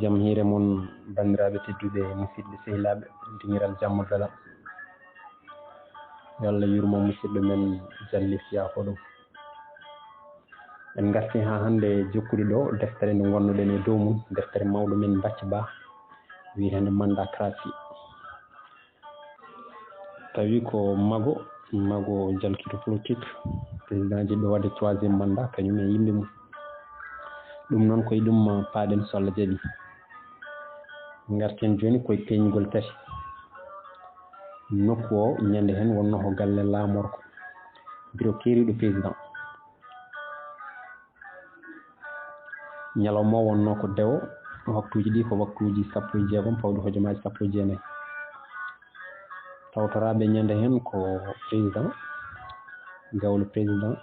jam hiire mon bandiraɓe tedduɓe musidɓe sehilaɓe dimiral jammo dalam yo Allah yurmo musidɗo men Jallis Yafoɗum. En garti ha hande jokkude ɗo deftere nde gonnoɗen e dow mum, deftere mawɗo men Bacci Ba wiyetende Mandacracy. Tawi ko mago jalkito politique président jiɗɗo wadde 3e mandat kañum e yimɓe mum. ɗum noon koye ɗum paaɗen so Allah jaaɓi. Garten joni koye peñgol tati. Nokku o ñande hen wonno ko galle laamorko bureau keeriɗo président. ñalawma o wonno ko dewo waktuji ɗi ko waktuji 16 pawɗi hojomaji 19. tawtoraɓe ñande hen ko président, gawlo président,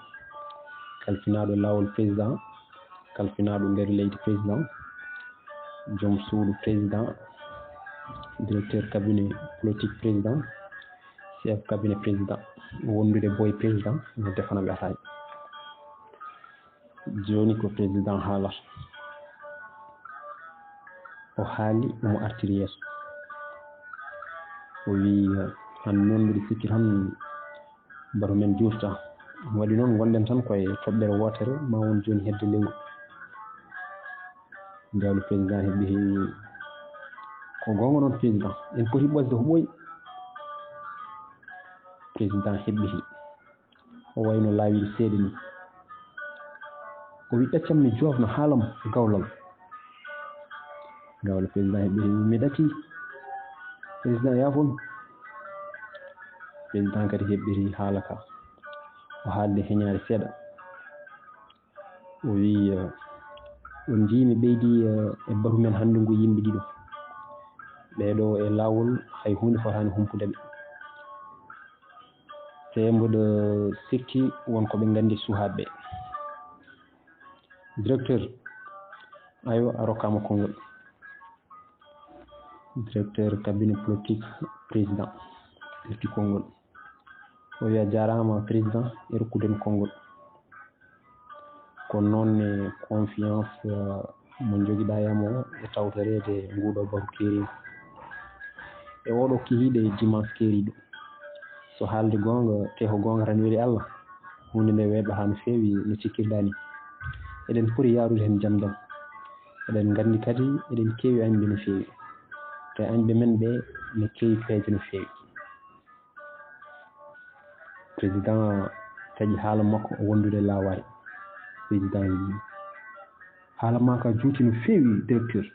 kalfinaɗo lawol président, kalfinaɗo nder leydi président, joom suudu président, directeur cabinet politique président, chef cabinet président, wondude boye président no defana ɓe ataji. Joni ko président haalata, o haali omo artiri yeeso, o wi hande noon mbiɗa sikki tan bato men juusta. Waɗi noon gonɗen tan koye toɓɓere wotere ma won joni hedde lewru. Gawlo président heɓɓi ko gonga noon président en poti ɓosde ko ɓooyi. Président heɓɓiti o wayno laawiɗo seeɗa ni, o wi ɗaccam mi jofno haalam gawlal. Gawlo président heɓɓiti mi ɗacci président yafomi. Président kadi heɓɓiti haala ka, o haalde heñade seeɗa. O wi on jiimi ɓeydi e batu men hannde ngu yimɓe ɗiɗo ɓeɗo e lawol hay hunde fotani humpudeɓe, te mboɗo sikki wonko ɓe gandi suhaɓeɓe. Directeur ayo a rokkama konngol. Directeur cabinet politique président ƴetti konngol, o wi a jarama président e rokkuden konngol. Kono noon e confiance mo joguiɗa yam o e tawtorede nguɗo batu keeriɗo e oɗo kihiɗe dimanche keeriɗo. So haalde gonga te ko gonga tan weeli Allah, hunde nde weeɓata no feewi no cikkirɗa ni. Eɗen poti yarude hen jaam jaam. Eɗen gandi kadi eɗen keewi añɓe no feewi, te añɓe men ɓe ne keewi peeje no feewi. Président taƴi haala makko o wondude lawari. Président wi haala ma ka juuti no feewi directeur,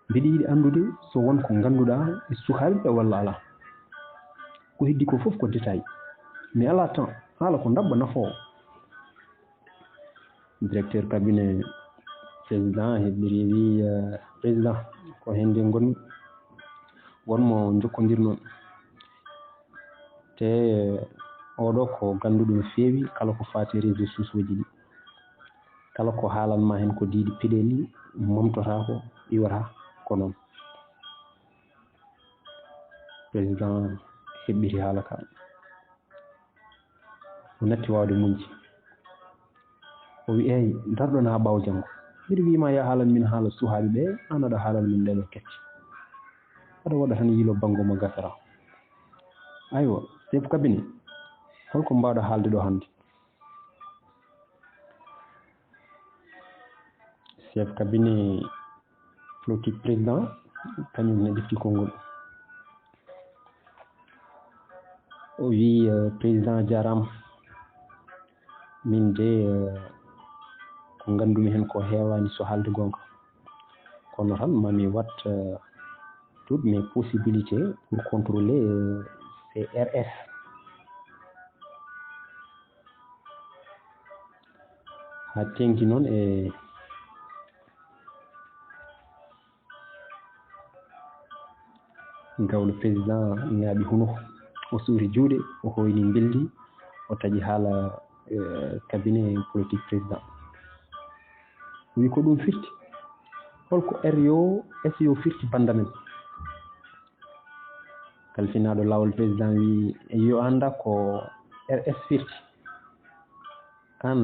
mbiɗa yiɗi andude so wonko ganduɗa e sukaɓeɓe walla ala. Ko heddi ko foof ko détail, mais ala temps haala ko dabɓa nafowo. Directeur cabinet président heɓɓiri wi président ko hen nde gonmi, wonmo jokkodirnon te oɗo ko ganduɗo no feewi kala ko fati réseau sociaux ji ɗi. Kala ko haalanma hen ko diidi peɗeli momtotako iwata ko noon. Président heɓɓiti haala ka, o natti wawde muñde. O wi eyi darɗon ha ɓawo janggo, mbiɗa wima ya haalan min haala suhaɓe ɓe, an aɗa haalan min ɗeɗo kecce, aɗa waɗa tan yiilo banggo mo gasara. Aywa chef cabinet holko mbawɗa haalde ɗo hande? Chef cabinet politique président kañum ne ɗefti konngol. O wi président jarama, min de ko gandumi hen ko heewani so haalde gonga, kono tan mami wat toutes mes possibilités pour contrôler CRS. ha tengti noon e gawlo président ñaaɓi huno, o suuri juuɗe, o hoyni beldi, o taƴi haala cabinet politique président. wi ko ɗum firti, holko RO SO firti banda men. Kalfinaɗo lawol président wi yo anda ko RS firti, an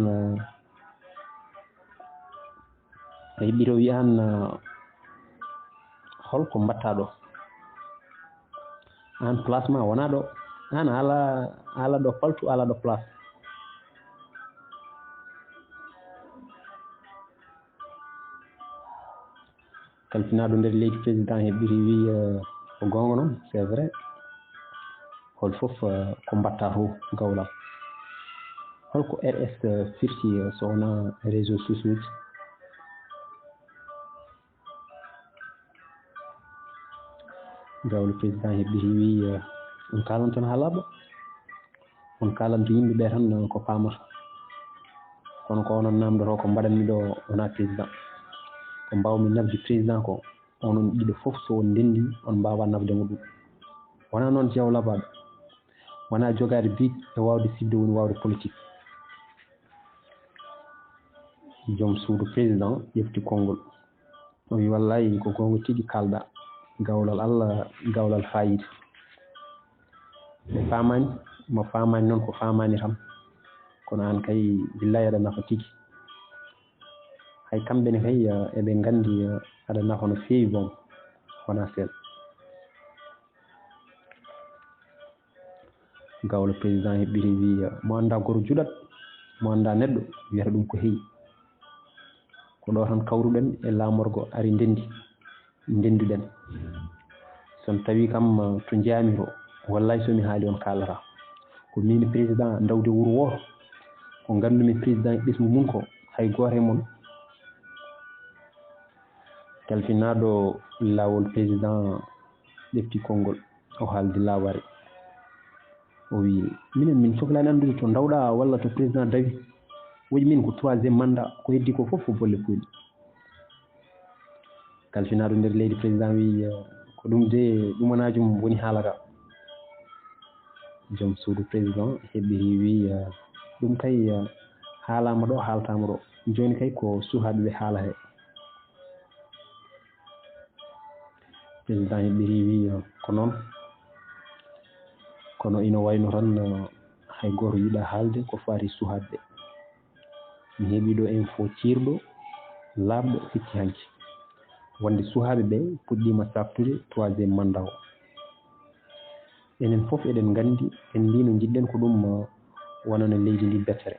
heɓɓi to wi an holko mbatta ɗo an place ma wona ɗo an ala ɗo paltu ala ɗo place kalfinaɗo nder leydi président heɓɓiri wi ko gonga noon c'est vrai hol fof ko mbatta to gawlal holko rs firti so wona réseau sociaux ji gawlo président heɓɓiri wi on kalan toon ha laaɓa on kalanto yimɓeɓe tan ko pamata kono ko onon namdoto ko mbaɗanmi ɗo wona président ko mbawmi nafde président ko onon ɗiɗo fof so on ndendi on mbawa nafdemo ɗum wona noon jeew labaɗo wona jogade bic e wawde sibde woni wawde politique joom suudu président ƴefti konngol o wi wallahi ko gonga tigui kalɗa gawlal Allah gawlal fayida mi famani mo famani noon ko famani tan kono an kay billahi aɗa nafa tigui hay kamɓene kay eɓe gandi aɗa nafa no fewi boom wona seeɗa gawlo président heɓɓiri wi mo anda goro juɗat mo anda neɗɗo wiyata ɗum ko heeyi ko ɗo tan kawruɗen e lamorgo ari ndenduɗen son tawi kam to jeyami to wallahi somi haali on kalata ko min président dawde wuuro woto ko gandumi président e ɓesmu mum ko hay goto e moon kalfinaɗo lawol président ƴefti konngol o haaldi lawari o wi minen min sohlani andude to dawɗa walla to président dawi woji min ko 3e mandat ko heddi ko foof ko bolle puyɗe kalfinaɗo nder leydi président wi ko ɗum de ɗumanajum woni haalaka joom suudu président heɓɓiri wi ɗum kay haalama ɗo haaltama ɗo joni kay ko sukaɓeɓe haala he président heɓɓiri wi ko noon kono ina wayno tan hay goto yiiɗa haalde ko fati sukaɓeɓe mi heeɓi ɗo info cirɗo labɗo hecci hanki wonde sukaɓeɓe puɗɗima saftude 3e mandat o enen fof eɗen gandi en mbino jiɗɗen ko ɗum wonano leydi ndi bettere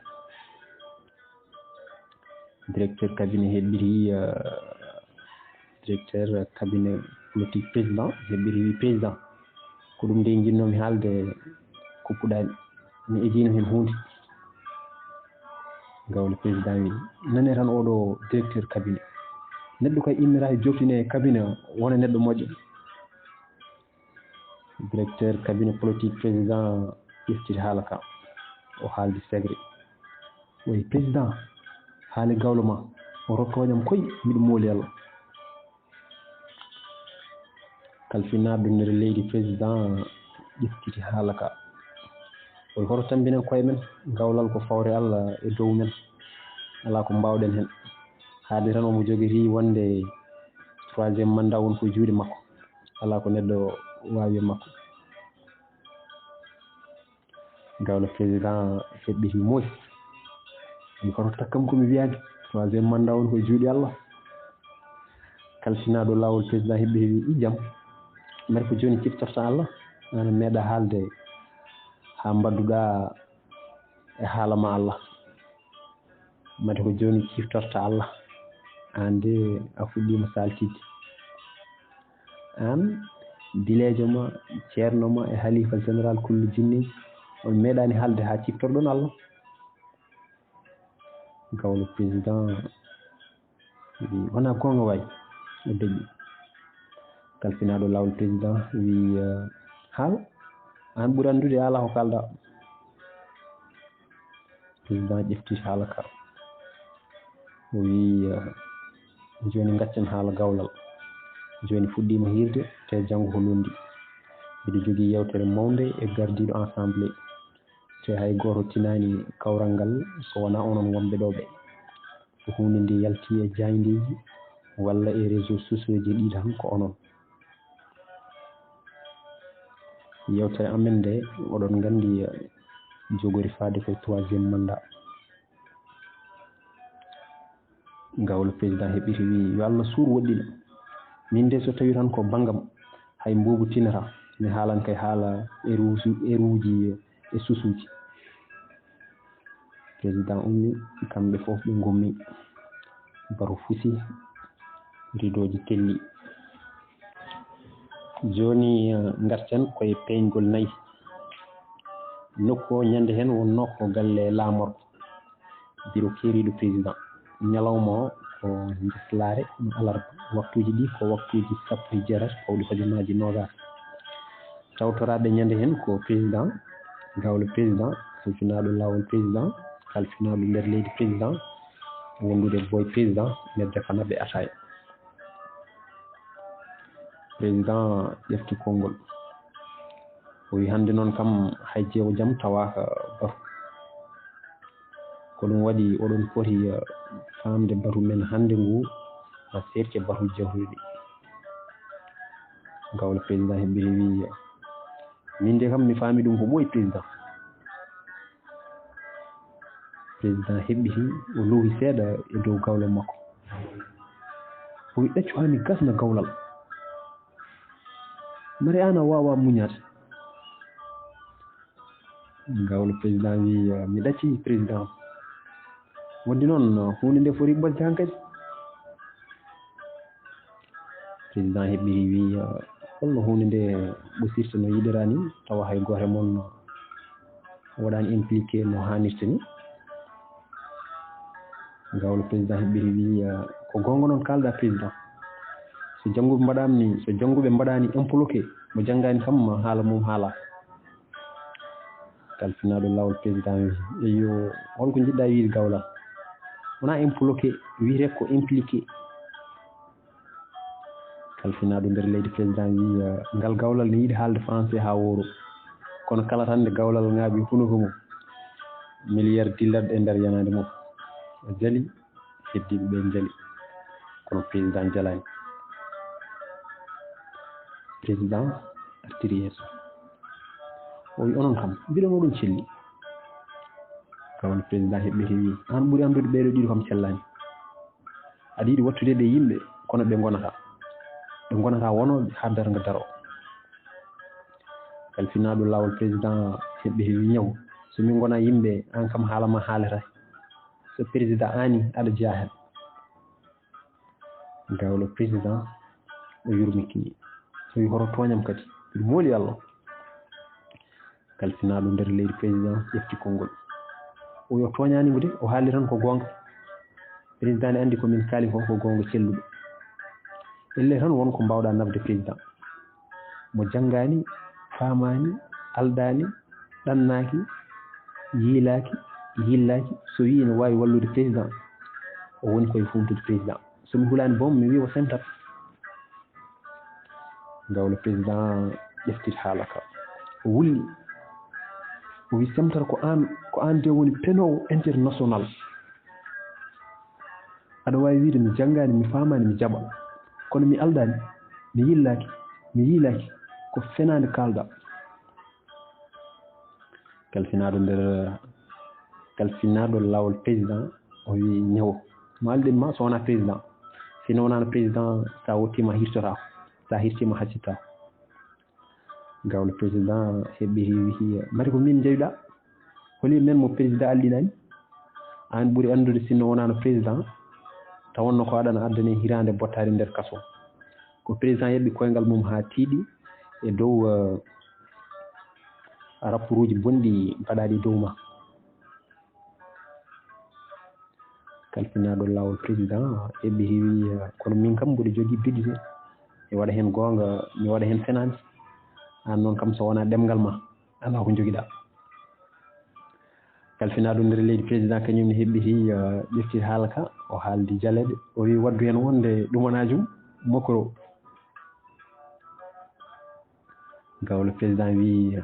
directeur cabinet heɓɓiri directeur cabinet politique président heɓɓiri wi président ko ɗum nde jinnomi haalde koppuɗani mi ejino hen hunde gawle président wi nane tan oɗo directeur cabinet neɗɗo kay immira e joftine cabinet wona neɗɗo moƴƴo directeur cabinet politique président ƴeftiri haala ka o haaldi segre o wi président haali gawlo ma o rokkoñam koy miɗo mooli Allah kalfinaɗo nder leydi président ƴeftiti haala ka o wi hoto tambinen koye men gawlal ko fawre Allah e dow men ala ko mbawɗen hen haade tan omo jogori wonde 3e mandat woni ko juuɗe makko ala ko neɗɗo wawi e makko gawlo président heɓɓiti mooyi mi koto takkam komi wiyani 3e mandat woni ko juuɗe Allah kalfinaɗo lawol président heɓɓiti wi ijam mbaɗa ko joni ciftorta Allah ana meeɗa haalde ha mbadduɗa e haalama Allah mbaɗa ko joni ciftorta Allah an de a fuɗɗima saltide an bilejo ma ceerno ma e halifa général kullu jinneji on meeɗani haalde ha ciftorɗon Allah gawlo président wi wona gonga way o deƴƴi kalfinaɗo lawol président wi haal an ɓuuri andude ala ko kalɗa président ƴefti haala ka o wi joni gaccen haala gawlal joni fuɗɗima hirde te janggo ko lundi mbiɗo jogui yewtere mawde e gardiɗo assemblée te hay goto tinani kawral ngal so wona onon wonɓe ɗo ɓe so hunde nde yalti e jayndeji walla e réseau sociaux ji ɗi tan ko onon yewtere amen nde oɗon gandi jogori faade koye 3e mandat gawlo président heɓiri wi yo Allah suur woɗɗina min de so tawi tan ko bangam hay mbubu tinata mi haalan kay haala eruji e susuji président ummi kamɓe fof ɓe gummi baro fusi ridoji telli joni garten koye peñgol nayyi nokku o ñande hen wonno ko galle lamorɗo bureau keeriɗo président ñalawma o ko jeslare ɗum alarba waktuji ɗi ko waktuji 16 pawɗi hojomaji 20 tawtoraɗe ñande hen ko président gawlo président kalfinaɗo lawol président kalfinaɗo nder leydi président wondude boy président nedde fanaɓe ataya président ƴefti konngol o wi hannde noon kam hay jeewo jaam tawaka batu ko ɗum waɗi oɗon foti famde batu men hannde ngu ha serke batu jawtuɗi gawlo président heɓɓiri wi min de kam mi faami ɗum ko ɓooyi président heɓɓiti o lowi seeɗa e dow gawlo makko o wi ɗaccu ha mi gasna gawlal mari an a wawa muñade gawlo président wi mi ɗacci président wadde noon hunde nde foti ɓolde han kadi président heɓɓiri wi holno hunde nde ɓosirta no yiɗira ni tawa hay goto moon waɗani impliqué no hannirta ni gawlo président heɓɓiri wi ko gonga noon kalɗa président so jannguɓe mbaɗani imploqué mo janggani kam haala mum haala kalfinaɗo lawol président wi eyo holko jiɗɗa wiide gawla wona imploqué wiyete ko impliqué kalfinaɗo nder leydi président wi ngal gawlal ne yiɗi haalde français ha woro kono kala tan nde gawlal ngaaɓi hunuko mum milliére dillatɗo e nder yanade mum o jaali heddiɓe ɓe jaali kono président jalani président artiri yeeso o wi onon kam mbiɗon oɗon celli gawlo président heɓɓiti wi an ɓuuri andude ɓeɗo ɗiɗo kam cellani aɗa yiɗi wattude e yimɓe kono ɓe gonata wonoɓe ha darga daro kalfinaɗo lawol président heɓɓiti wi ñaw somin gona yimɓe an kam haalama haalata so président ani aɗa jeeya hen gawlo président o yurmikini so wi hoto toñam kadi mbiɗa mooli Allah kalfinaɗo nder leydi président ƴefti konngol o wi o toñanimo de o haali tan ko gonga président ne andi komin kaali fof ko gonga celluɗo elle tan wonko mbawɗa nafde président mo janggani famani aldani ɗannaki yiilaki yillaki so wi ne wawi wallude président o woni koye fumtude président somi hulani boom mi wi o semtat gawlo président ƴeftit haala ka o wulli o wi semtata ko an de woni penowo international aɗa wawi wiide mi janggani mi famani mi jaɓa kono mi aldani mi yillaki mi yiilaki ko fenade kalɗa kalfinaɗo lawol président o wi ñawo mo alɗinma so wona président sino wonano président sa wottima hirtota sa hirtima haccita gawlo président heɓɓiri wi mari ko min jeyɗa holi men mo président alɗinani an ɓuuri andude sinno wonano président tawonno ko aɗana addane hirande bottari nder kaso ko président yeɓɓi koyngal mum ha tiiɗi e dow rapport uji bonɗi mbaɗaɗi dow ma kalfinaɗo lawol président heɓɓiri wi kono min kam mboɗo jogui budget mi waɗa hen gonga mi waɗa hen fenade an noon kam so wona ɗemgal ma ala ko joguiɗa kalfinaɗo nder leydi président kañum ne heɓɓiti ƴefti haala ka o haaldi jaleɗe o wi waddu hen wonde ɗumanajum mokro gawlo président wi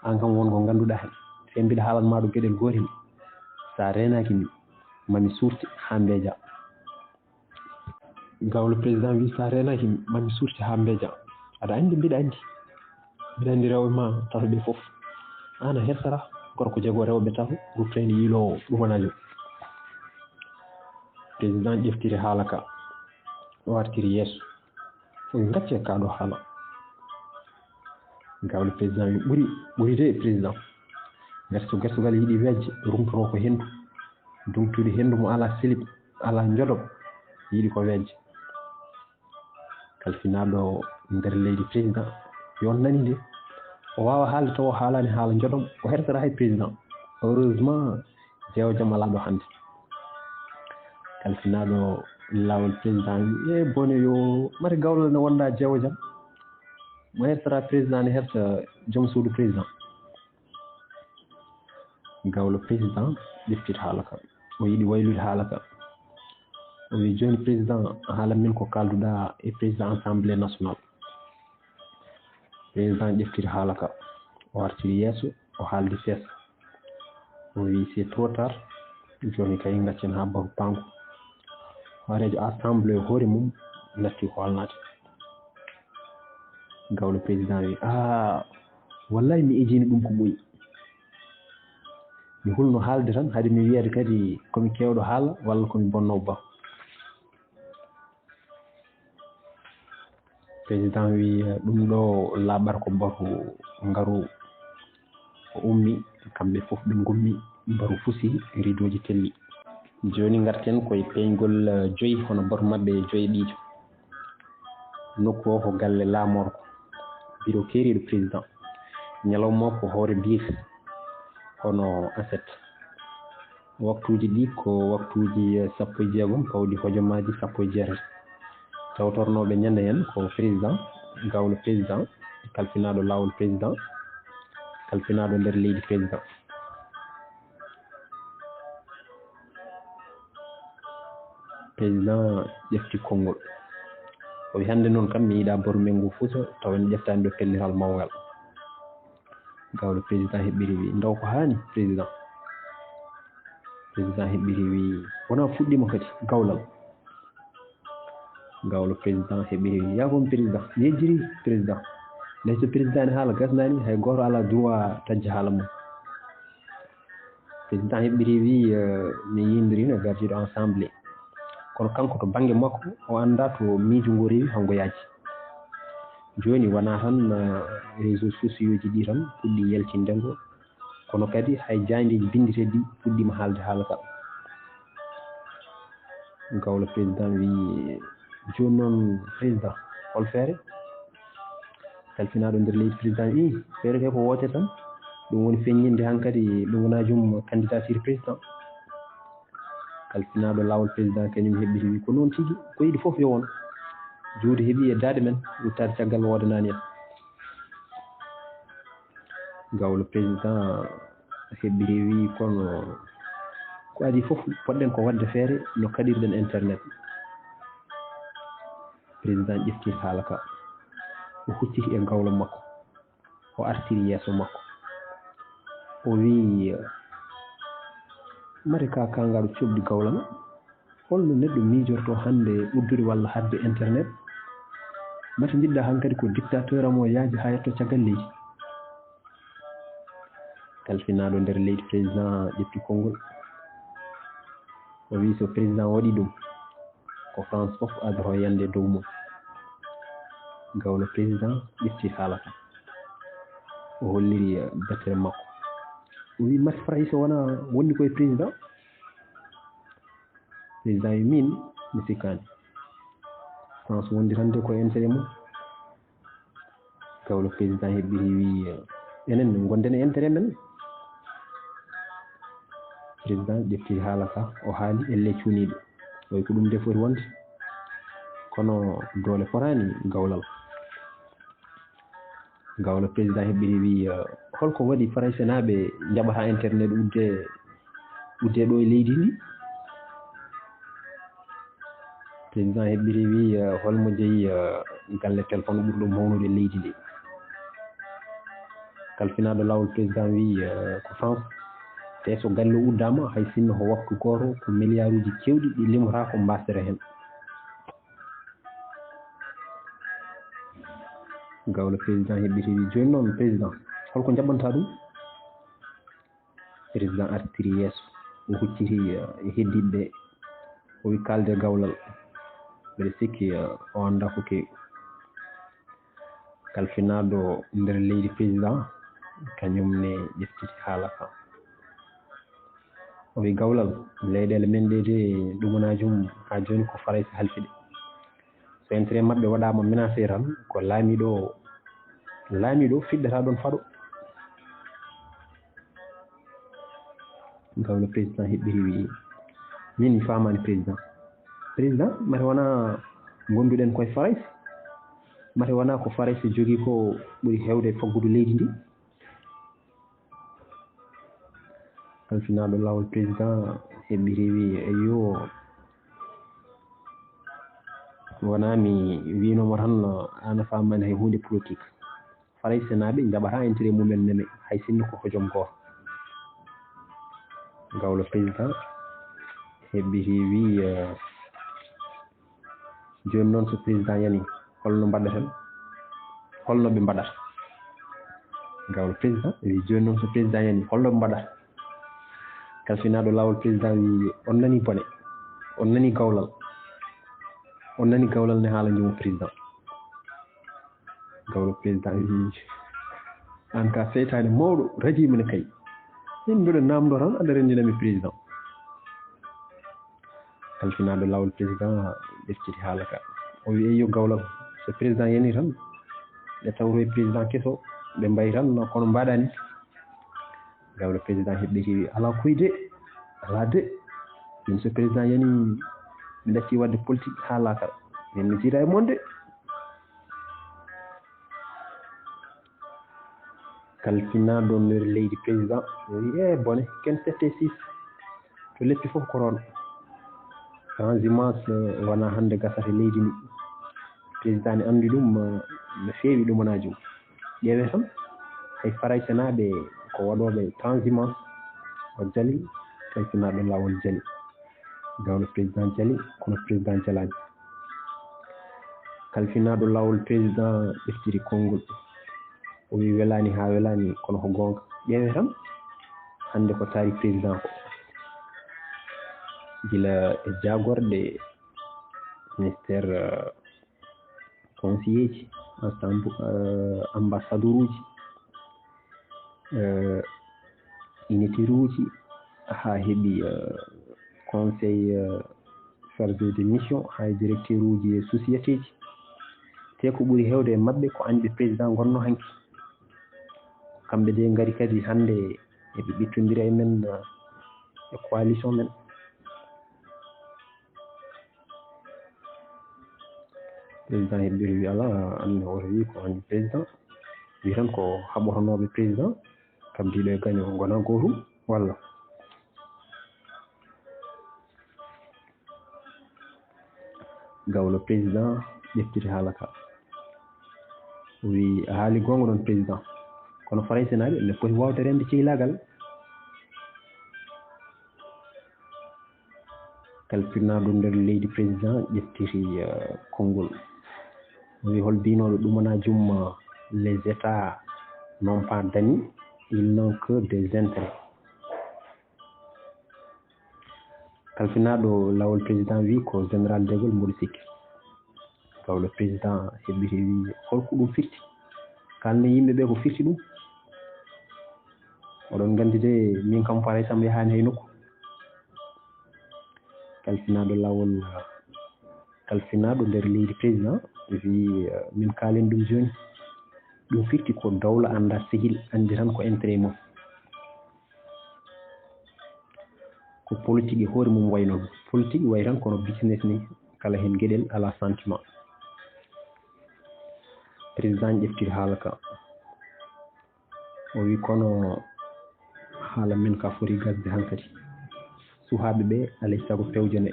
an kam wonko ganduɗa hen se mbiɗa haalanma ɗo gueɗel gotel sa renaki mi mami surti ha mbeeja gawlo président wi sa renaki mi mami surti ha mbeeja aɗa andi mbiɗa andi rewɓe ma tato ɓe foof an a hersata gorko jago rewɓe tato ruttani yiilowo ɗumanajo président ƴeftiri haala ka o wartiri yeeso fof gacce kaɗo haala gawle président wi ɓuri de président gertogal yiiɗi wejje rumtoro ko hendu dumtude hendu mo ala silib ala jodob yiiɗi ko wejje kalfinaɗo nder leydi président yon nani de o wawa haalde taw o haalani haala jodom o hertata hay président heureusement jeewo jaam ala ɗo hannde kalfinaɗo lawol président wi e bone yo mari gawlal ne wonda jeewo jaam mo hertata président ne herta joom suudu président gawlo président ƴeftit haala ka o yiiɗi waylude haala ka o wi joni président haala min ko kalduɗa e président assemblée nationale président ƴeftiri haala ka o wartiri yeeso o haaldi feesa o wi c'est trop tard joni kay gaccen ha baru panko hoorejo assemblée hoore mum natti holnade gawlo président wi wallahi mi ejini ɗum ko ɓooyi mi hulno haalde tan haade mi wiyade kadi komi kewɗo haala walla komi bonnowo ba président wi ɗum ɗo laaɓata ko baru ngaru o ummi kamɓe fof ɓe gummi baru fusi ridoji telli joni garten koye peñgol joyi hono baru mabɓe joyi ɗijo nokku o ko galle laamorko bureau keeriɗo président ñalawma ko hoore biir hono aset waktuji ɗi ko waktuji 16 pawɗi hojomaji 17 tawtornoɓe ñande hen ko président gawlo président kalfinaɗo lawol président kalfinaɗo nder leydi président président ƴefti konngol o wi hannde noon kam mi yiiɗa baru men ngu fuusa taw en ƴeftani ɗo pellital mawgal gawlo président heɓɓiri wi ndaw ko hani président heɓɓiri wi wona fuɗɗima kadi gawlal gawlo président heɓɓiri wi yaafom président mi yejjiri président ley so président ne haala gasnani hay goto ala droit tajja haala mum président heɓɓiri wi mi yindirino gardiɗo assemblée kono kanko to banggue makko o anda to miijo ngo rewi hango yaaji joni wona tan réseaux sociaux ji ɗi tan puɗɗi yaltindego kono kadi hay jandiji binditeɗi puɗɗima haalde haala ka gawlo président wi joni noon président hol feere kalfinaɗo nder leydi président wi feere ke ko woote tan ɗum woni feññinde hankkadi ɗum wona joom candidature président kalfinaɗo lawol président kañum heɓɓiri wi ko noon tigui ko yiɗi foof yo won juude heeɓi e daade men wuttade caggal wodanani en gawlo président heɓɓiri wi kono ko adi foof poɗɗen ko wadde feere no kaɗirɗen internet président ƴefti haala ka o hucciti e gawlo makko o artiri yeeso makko o wi mari ka kangaɗo coɓɗi gawlama holno neɗɗo miijorto hande uddude walla hadde internet mata jiɗɗa hankkadi ko dictateur am o yaaji ha yetto caggal leydi kalfinaɗo nder leydi président ƴetti konngol o wi so président waɗi ɗum ko France fof adoro yande dow mum gawlo président ƴefti haala ka o holliri battere makko o wi mati faray so wona wonni koye président président wi min mi sikkani France wondirande koye intérêt mum gawlo président heɓɓiri wi enen gonden e intérêt men président ƴefti haala ka o haali elle cuuniɗo o wi ko ɗum de foti wonde kono doole forani gawlal gawlo président heɓɓiri wi holko waɗi Français naɓe jaɓata internet udde ɗo e leydi ndi président heɓɓiri wi holmo jeeyi galle téléphone ɓurɗo mawnude leydi ndi kalfinaɗo lawol président wi ko France te so galle uddama hay sinno ko waktu goto ko milliard uji kewɗi ɗi limata ko mbastere hen gawlo président heɓɓiri wi joni noon président holko jaɓanta ɗum président artiri yeeso o hucciti e heddiɓe o wi kalde gawlal mbeɗa sikki o annda ko kewi kalfinaɗo nder leydi président kañumne ƴeftiti haala ka o wi gawlal leyɗele men ɗe de ɗumanajum ha joni ko faray so halfiɗe so intérêt maɓɓe waɗama menacé tan ko laamiɗo fiɗɗata ɗon faɗo gawlo président heɓɓiri wi min mi famani président mate wona gonduɗen koye farais mate wona ko farais jogui ko ɓuuri hewde faggudu leydi ndi kalfinaɗo lawol président heɓɓiri wi eyo wona mi winomo tan an a famani hay hunde politique farais naɓe jaɓata intérêt mumen meme hay sinno ko hojom goto gawlo président heɓɓiri wi joni noon so président yani holno mbaɗaten holno ɓe mbaɗata gawlo président wi joni noon so président yani holno ɓe mbaɗata kalfinaɗo lawol président wi on nani bone on nani gawlal ne haala jomum président gawlo président wi an ka seytane mawɗo radima ne kay min mbiɗo namdo tan aɗa rendinami président kalfinaɗo lawol président ɓeftiti haala ka o wi eyyo gawlam so président yani tan ɓe tawtoye président kesso ɓe mbayi tan kono mbaɗani gawlo président heɓɓiti wi ala koyde ala de min so président yani mi ɗacci wadde politique haalaka min mi jiita e moon de kalfinaɗo nder leydi président o wi bone ken 7 et 6 to leppi fof korona transhumance wona hande gasata leydi ndi président ne andi ɗum no feewi ɗumanaji mum ƴeewe tan hay farayse naɓe ko waɗoɓe transhumance o jali kalfinaɗo lawol jali gawlo président jali kono président jalani kalfinaɗo lawol président ɓeftiri konngol o wi welani ha welani kono ko gonga ƴeewe tan hande ko taari président ko gila e jagorɗe ministére conseiller ji ambassadeur uji unitaire uji ha heeɓi conseil chargé de mission ha directeur uji e société ji te ko ɓuuri hewde e maɓɓe ko anɓe président gonno hanki kamɓe de ngari kadi hande eɓe ɓittodira e men e coalition men président heɓɓiri wi ala anne oto wi ko anndi président wi tan ko haɓotonoɓe président kam ndiɗo e gaño gona gotum walla gawlo président ƴeftiti haala ka o wi a haali gonga ɗon président kono farayse naɓe ne poti wawde rende cehilagal kalfinaɗo nder leydi président ƴeftiri konngol o wi hol mbinoɗo ɗumanajum les états non pas d'amis ils n'ont que des intérêts kalfinaɗo lawol président wi ko général de Gaulle mboɗo sikki gawlo président heɓɓiti wi holko ɗum firti kalne yimɓeɓe ko firti ɗum oɗon gandi de min kam faray sam yahani hay nokku kalfinaɗo lawol kalfinaɗo nder leydi président wi min kalen ɗum joni ɗum firti ko dawla anda sehil andi tan ko intérêt mum ko politique e hoore mum wayno politique way tan kono business ni kala hen gueɗel ala sentiment président ƴeftiri haala ka o wi kono haala men ka foti gasde hankkadi suhaɓe ɓe alay saago pewjane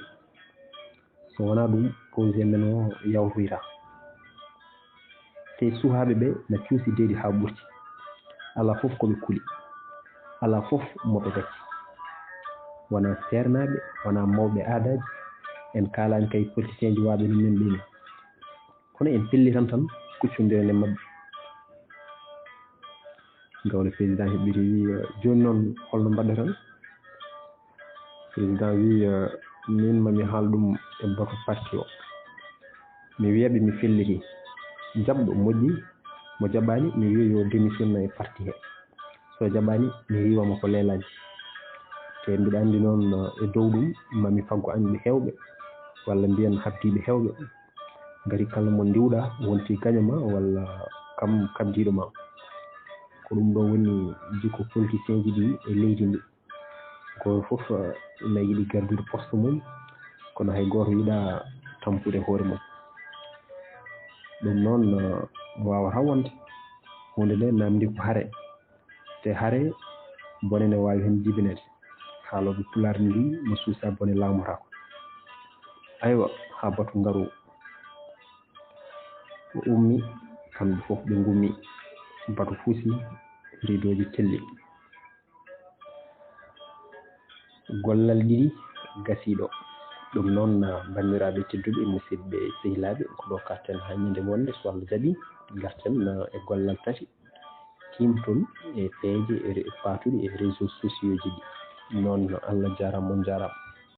so wona ɗum projet men o yawtoyta te suhaɓe ɓe na cuusidedi ha ɓurti ala foof koɓe kuuli ala foof moɓe gacci wona sernaɓe wona mawɓe aadaji en kalani kay politicien ji waɓe no men ɓeni kono en pellitan tan kuccodiren e mabɓe gawle président heɓɓiri wi joni noon holno mbaɗɗa tan président wi min mami haaldum e bato parti o mi wiyaɓe mi felliti jaɓɗo moƴƴi mo jaɓani mi wiya yo démissionne e parti he so jaɓani mi wiwama ko leelani te mbiɗa andi noon e dow ɗum mami faggo anɓe hewɓe walla mbiyan habdiɓe hewɓe gari kala mo ndiwɗa wonti gañoma walla kam kabdiɗo ma ko ɗum ɗo woni jikko politicien ji ɗi e leydi ndi goto foof ina yiiɗi gardude poste mum kono hay goto yiiɗa tampude hoore mum ɗum noon wawata wonde hunde nde namdi ko haare te haare bone ne wawi hen jibinede haaloɓe pulaar mbi mo suusa bone laamotako aywa ha batu ngaaru ummi kamɓe foof ɓe gummi batu fuusi ridoji telli gollal ɗiɗi gasiɗo ɗum noon bandiraɓe tedduɓe musidɓe sehilaɓe ko ɗo karten hannde wonde so Allah jaaɓi garten e gollal tati timtol e peeje e patuɗi e réseaux sociaux ji ɗi noon Allah jarama on jarama